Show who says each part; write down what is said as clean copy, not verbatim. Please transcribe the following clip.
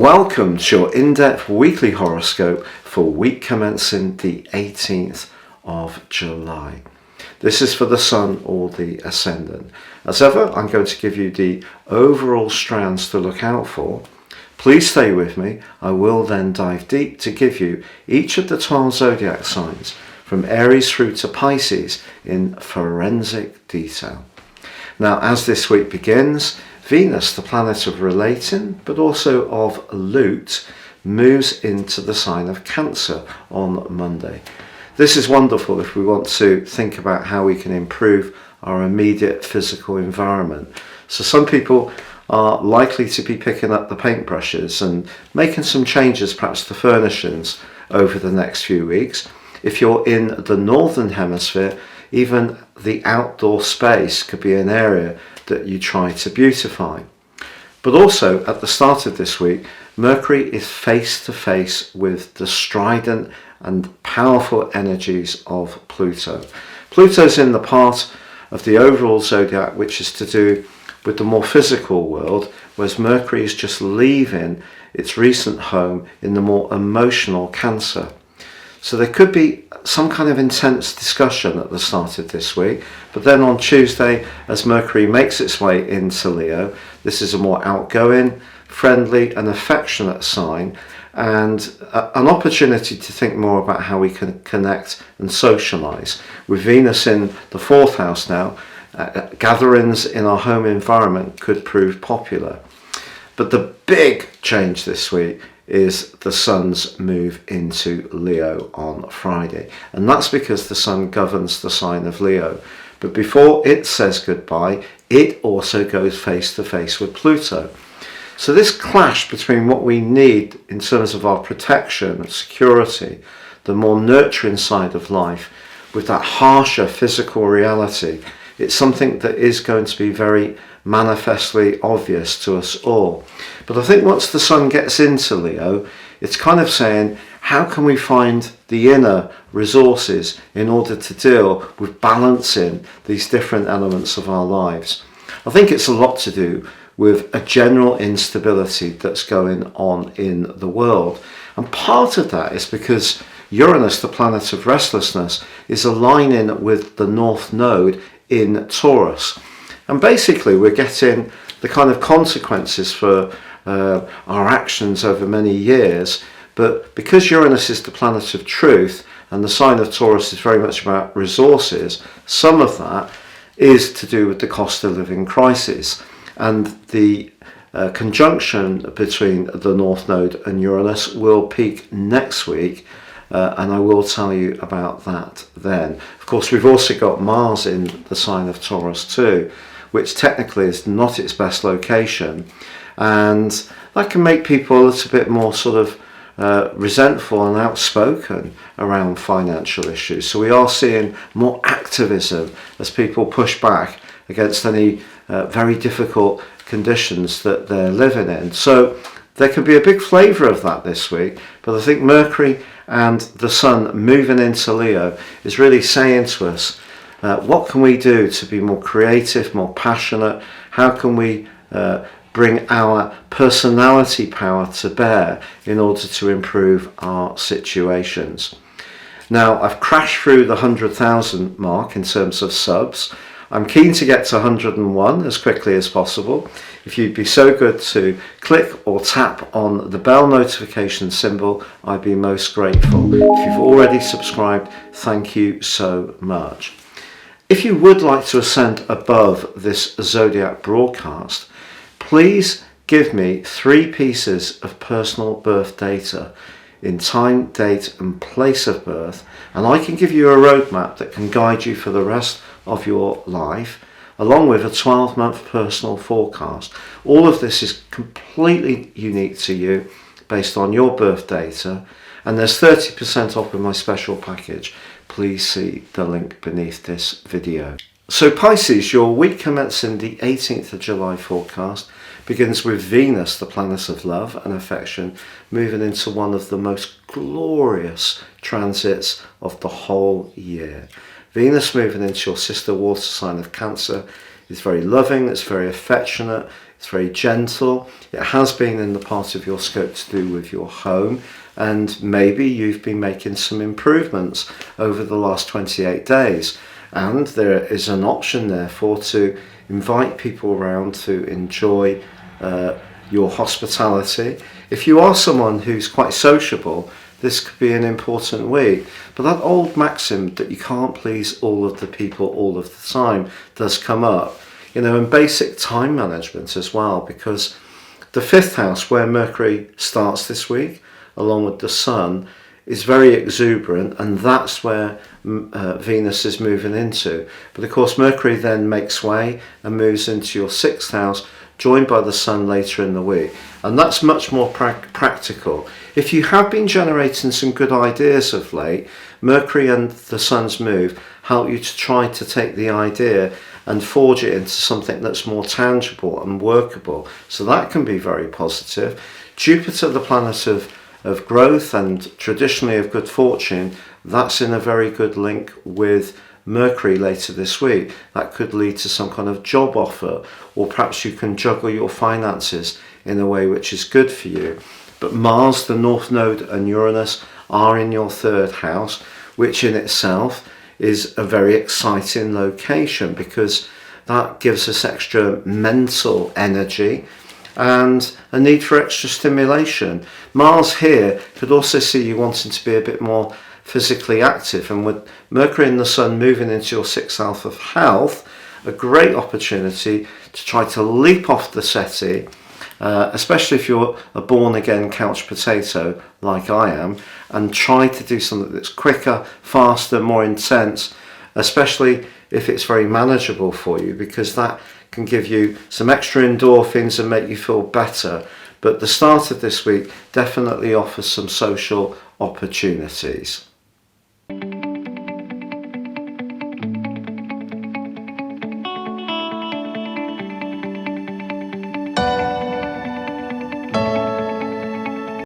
Speaker 1: Welcome to your in-depth weekly horoscope for week commencing the 18th of July. This is for the Sun or the Ascendant. As ever, I'm going to give you the overall strands to look out for. Please stay with me. I will then dive deep to give you each of the 12 zodiac signs from Aries through to Pisces in forensic detail. Now, as this week begins, Venus, the planet of relating, but also of loot, moves into the sign of Cancer on Monday. This is wonderful if we want to think about how we can improve our immediate physical environment. So some people are likely to be picking up the paintbrushes and making some changes perhaps to furnishings over the next few weeks. If you're in the northern hemisphere, even the outdoor space could be an area that you try to beautify. But also at the start of this week, Mercury is face to face with the strident and powerful energies of Pluto. Pluto's in the part of the overall zodiac which is to do with the more physical world, whereas Mercury is just leaving its recent home in the more emotional Cancer. So there could be some kind of intense discussion at the start of this week, but then on Tuesday, as Mercury makes its way into Leo, this is a more outgoing, friendly and affectionate sign, and an opportunity to think more about how we can connect and socialise. With Venus in the 4th house now, gatherings in our home environment could prove popular. But the big change this week is the Sun's move into Leo on Friday. And that's because the Sun governs the sign of Leo. But before it says goodbye, it also goes face to face with Pluto. So this clash between what we need in terms of our protection and security, the more nurturing side of life, with that harsher physical reality, it's something that is going to be very manifestly obvious to us all. But I think once the Sun gets into Leo, it's kind of saying, how can we find the inner resources in order to deal with balancing these different elements of our lives? I think it's a lot to do with a general instability that's going on in the world. And part of that is because Uranus, the planet of restlessness, is aligning with the North Node in Taurus. And basically we're getting the kind of consequences for our actions over many years, but because Uranus is the planet of truth and the sign of Taurus is very much about resources, some of that is to do with the cost of living crisis. And the conjunction between the North Node and Uranus will peak next week, and I will tell you about that then. Of course, we've also got Mars in the sign of Taurus too, which technically is not its best location, and that can make people a little bit more sort of resentful and outspoken around financial issues. So we are seeing more activism as people push back against any very difficult conditions that they're living in. So there could be a big flavour of that this week, but I think Mercury and the Sun moving into Leo is really saying to us, what can we do to be more creative, more passionate? How can we bring our personality power to bear in order to improve our situations? Now, I've crashed through the 100,000 mark in terms of subs. I'm keen to get to 101 as quickly as possible. If you'd be so good to click or tap on the bell notification symbol, I'd be most grateful. If you've already subscribed, thank you so much. If you would like to ascend above this zodiac broadcast, please give me 3 pieces of personal birth data in time, date and place of birth, and I can give you a roadmap that can guide you for the rest of your life, along with a 12-month personal forecast. All of this is completely unique to you based on your birth data, and there's 30% off with my special package. Please see the link beneath this video. So Pisces, your week commencing the 18th of July forecast begins with Venus, the planet of love and affection, moving into one of the most glorious transits of the whole year. Venus moving into your sister water sign of Cancer is very loving, it's very affectionate, It's very gentle. It has been in the part of your scope to do with your home, and maybe you've been making some improvements over the last 28 days. And there is an option therefore to invite people around to enjoy your hospitality. If you are someone who's quite sociable, this could be an important week. But that old maxim that you can't please all of the people all of the time does come up. And basic time management as well, because the 5th house, where Mercury starts this week, along with the Sun, is very exuberant, and that's where Venus is moving into. But of course, Mercury then makes way and moves into your 6th house, joined by the Sun later in the week. And that's much more practical. If you have been generating some good ideas of late, Mercury and the Sun's move help you to try to take the idea and forge it into something that's more tangible and workable. So that can be very positive. Jupiter, the planet of growth and traditionally of good fortune, that's in a very good link with Mercury later this week. That could lead to some kind of job offer, or perhaps you can juggle your finances in a way which is good for you. But Mars, the North Node, and Uranus are in your 3rd house, which in itself is a very exciting location, because that gives us extra mental energy and a need for extra stimulation. Mars here could also see you wanting to be a bit more physically active, and with Mercury and the Sun moving into your 6th house of health, a great opportunity to try to leap off the settee, especially if you're a born-again couch potato like I am, and try to do something that's quicker, faster, more intense, especially if it's very manageable for you, because that can give you some extra endorphins and make you feel better. But the start of this week definitely offers some social opportunities.